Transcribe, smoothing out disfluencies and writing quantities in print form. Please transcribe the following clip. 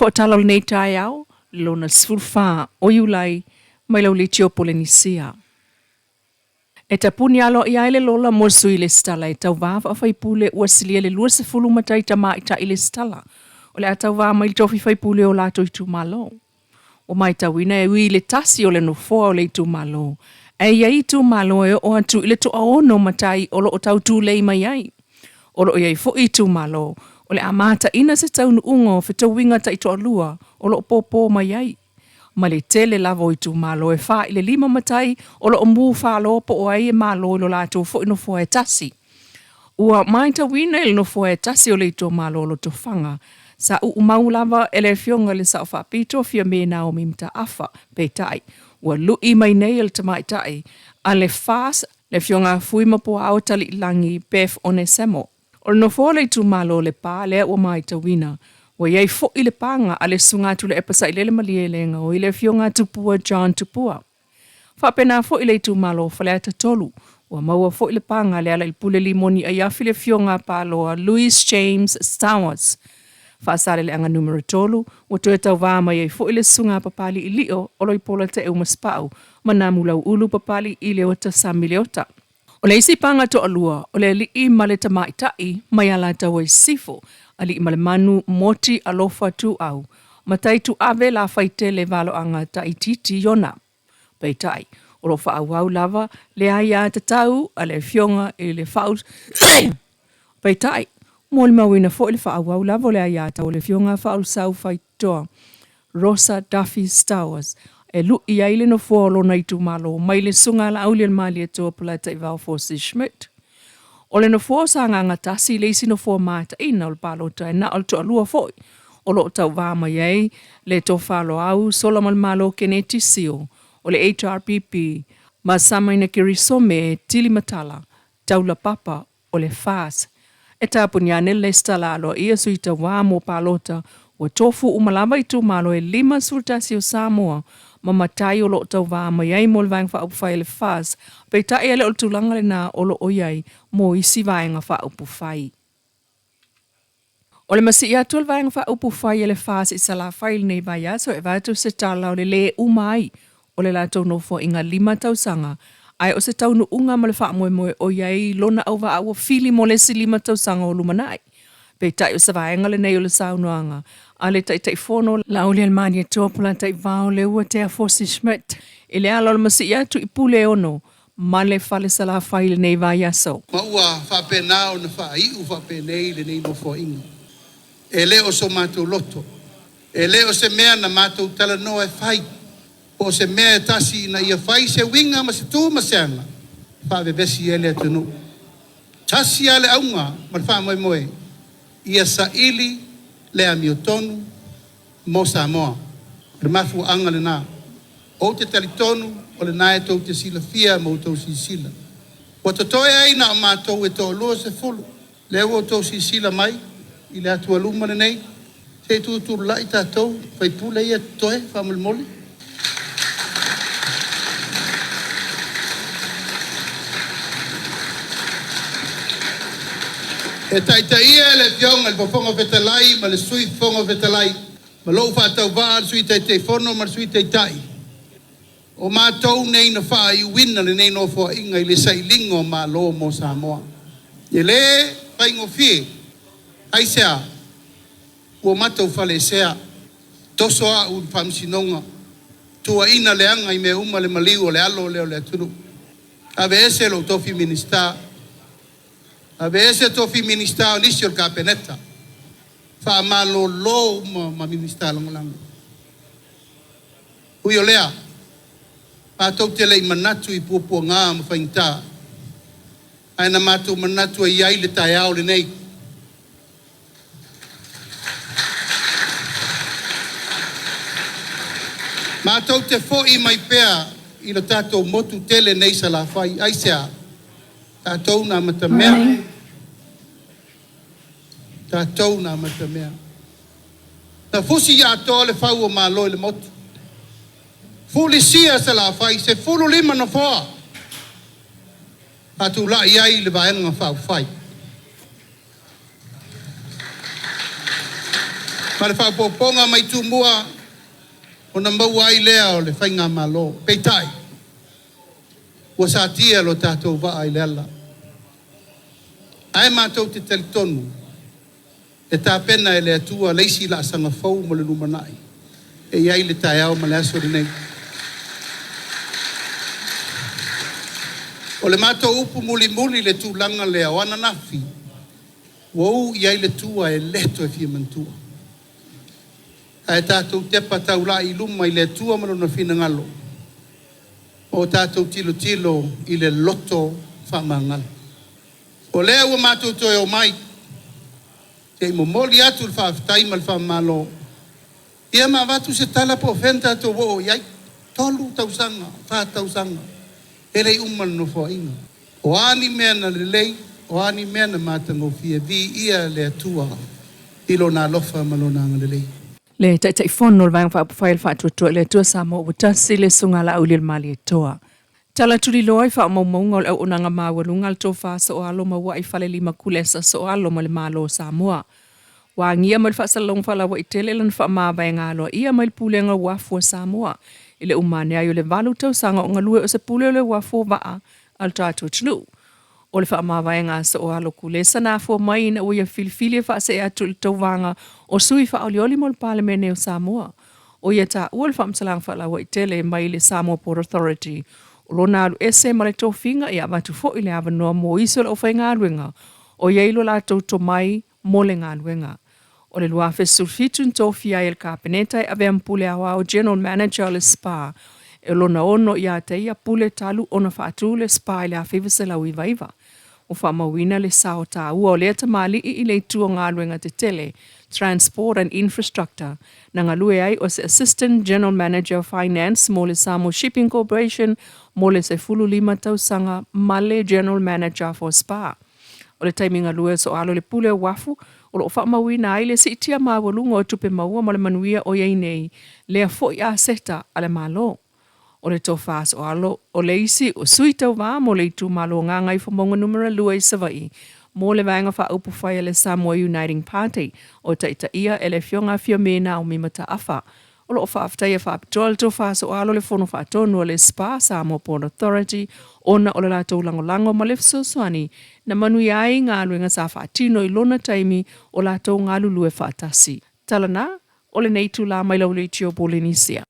Fo tala o nei tai au, lona sfulfa o iulai, mai lau le tio polenisia. E tapuni alo i aile lola morsu i le stala e tau vava a faipule ua silia le lua se fulu matai tama i ta i le stala. O le a tau vava mai tofi faipule o lato i tu malo. O mai tawina e ui le tasi o le no foa o le i tu malo. E ia i tu malo e o atu i le to aono matai o lo o tau tu lei mai ai. O lo iai fo i tu malo. O le amata ina se taunu ungo fe tau winga ta i to alua. O lo popo mai ai. Ma le tele lavo i tu malo e wha i le lima matai o lo mbu wha lo po o ai e malo i lo lato fo ino fo e tasi. Ua mai ta wina il no fo e tasi o le i tu malo o lo to whanga. Sa u maulava ele fionga le sa fa pito fia me na o mimta afa pe tai. Ua lui mai nei el tamai tai. A le fas le fionga fui mapo au tali langi pef one semo. O no fo le tu malo le pa le o mai ta wina. Wa yai fo i le panga a le sunga tu le epasa i le malielenga o i le fionga tupua John tupua. Fa pena fo i le tu malo fa le ata tolu. Wa maua fo i le panga le ala il pule limoni a yafi le fionga paloa Louis James Stowers. Fa sale le anga numero tolu, wa toe tau vama yai fo i le sunga papali i lio o loi pola te umaspau, manamu lau ulu papali i le ota samiliota. O le isi panga to alua, o le li i male tamai tai, mai ala tau ai sifo, ali i male manu moti alofa tu au, matai tu ave la faite le valo anga tai titi yona. Pei tai, o lo fa au lava, le aia te tau, a le fionga i le faus. Pei tai, mo le mawina fo le fa au lava le aia tau le fionga faul sau faitoa. Rosa Duffy Stowers. E lu i aile no fōlo na i tu malo, mai le sunga la au le mali e toa pulata i vau Fossi Schmidt. O le no fō sa nganga tasi le isi no fō mata ina o le palo tai na o le toa lua fōi. O lo tau vama yei, le to whalo au, sola mal malo kene tisio, o le HRPP, ma sama ina kirisome tili matala, taula papa o le fas. E tapuni ane le stala alo ia suita wamo palota, wa tofu umalava i tu malo e 5 sultasi o Samoa, ma matai o lo tau vama yai mo le vaenga wha upu whai le fas, pe tai ele o tulanga le na o lo o yai mo isi vaenga wha upu whai. O le masi ia tu le vaenga wha upu whai le fas i sala whai nei vai aso e vatu se tala o le le umai o le lato nofo inga 5 tau sanga, ai o se tau no unga ma le wha moe moe o yai lona au wa awa fili mo le si 5 tau sanga o lumanai. Pe tai o sa vaenga le nei o le saunoanga, a le tai fono la o le almani e tōpula tai vao le ua te a Fossi Schmidt. I le ala o le masi ia tu i pule ono, ma le fale sala whai le nei vai aso. Ma ua whapena o na whai u whapenei le nei no fo inga. E le o so mātou loto. E le o se mea na mātou tala noa e whai. O se mea e tasi na ia whai se winga ma se tū ma seanga. Whawe besi e le atunu. Tasi ale aunga ma le wha moe moe. Ia sa ili le amio tonu mo Samoa. Le mafu anga le nā. O te tali tonu o le nā e tau te sila fia mo tau si sila. Wa to toe aina o mātou e tō lua se fulu. Le o tau si sila mai i le atua luma le nei. Te tu lai tātou fai pule ia toe whamul moli. E taita ia le fionga le pofonga vetalai ma le sui fonga vetalai ma lou whātau vār sui te fono ma sui tai. O mātou nei na wha i wina le nei no fua inga i le sailingo ma lo mo Samoa. E le whaingo fie, ai sea, ua mātou whale sea, toso a un whamsinonga, tua ina le anga i me uma le maliu o le alo leo le aturu. Ave ese lo tofi minister, ave ese tofi minister o nisi o kapeneta. Wha malo lo ma minister longolango. Ui o lea, mātou te lei manatu i pupua ngā ma whainta. Aina mātou manatu i ai le tai au le nei. Mātou te fōi mai pēr i le tātou motu tele nei sa la whai. Aisea, tātou nā matamea. Tātou nā matamea. Na fusi ia atoa le whau o mā loi le motu. Fuli sia sa la whai, se fulu 5 na whoa. Atu la iai le vaenga whau whai. Ma le whapoponga mai tumua o na maua i lea o le whainga malo. Peitai. Ua sa tia lo tātou waa i leala. Ai mātou te telitonu. E tā pena e le atua leisi la sanga fau mo le numanai. E iai le tai au ma le aso nei. O le mātou upu muli muli le tūlanga le awana nafi. Wau iai le tua e leto e fia mantua. Ai tātou tepa taula i luma i le tua mano na fina ngalo. O tātou tilo tilo i le loto whamangalo. O lea ua mātou toi o mai. Te i momoli atu le whaafitai ma le whamalo. Ia ma watu se tala po fenta to wo iai. Tolu tausanga, tausanga. Ele uman no fo inga. O ani mea na le lei, o ani mea na mātango fia. Vi ia le atua. Ilo na lofa malona nga le lei. Le tai fono le vang fa file fa tu le tu Samoa uta sile sunga la ulil mali toa. Tala tuli loi fa mo ngol o unanga mawalungal to fa so alo ma wa ifale lima kulesa so alo ma le malo Samoa. Wa ngia mal fa salong fa la wa itele lan fa ma ba ngalo ia mal pulenga wa fu Samoa. Ile umane ayo le valu to sanga o ngalue o se pule le wa fu ba al tatu tlu. O le wha mawaenga sa o alo kulesa na fua mai na uia filifili wha se atu le tauwanga o sui wha olioli mo le palemene o Samoa. O ia ta ua le wha mtalang wha lawa i tele mai le Samoa Port Authority. O lona alu ese ma le tōwhinga i abatu fo i le awanoa mo iso le o whai ngāruenga. O ia ilo la tau to mai mo le ngāruenga. O le luafe sulfitun tōwhia i le kāpenetai ave ampule awa o General Manager le Spa. E lona ono ia te ia pule talu ona whaatu le Spa i le awhiva se lau i vaiva. O whamawina le sao tā ua o lea tamali i le tua ngāruenga te tele, Transport and Infrastructure, na ngalue ai o se Assistant General Manager of Finance mo le Samoa Shipping Corporation mo le se fulu lima tausanga male General Manager for Spa. O le taimi ngalue so alo le pule wafu, o lo whamawina ai le si itia mawalunga o tupe maua mo le manuia o iei nei, lea fo i a seta ale malo. O le tofas o alo o le isi o sui tau wā mo le itu malo nganga i whamonga numera lua i Savai. Mo le vaenga wha upu whai le Samoa Uniting Party o taita ia e le fionga fio mena o mimata afa. O lo whaaftai e whaapitoa le tofas o alo le fono whaatonu o le Spa Samoa Port Authority ona o le latou langolango ma le fsoswani na manui ai ngā luenga sa whaatino i lona taimi o latou ngā lulue whaatasi. Tala na, o le neitu la mai lau le tio Polinisia.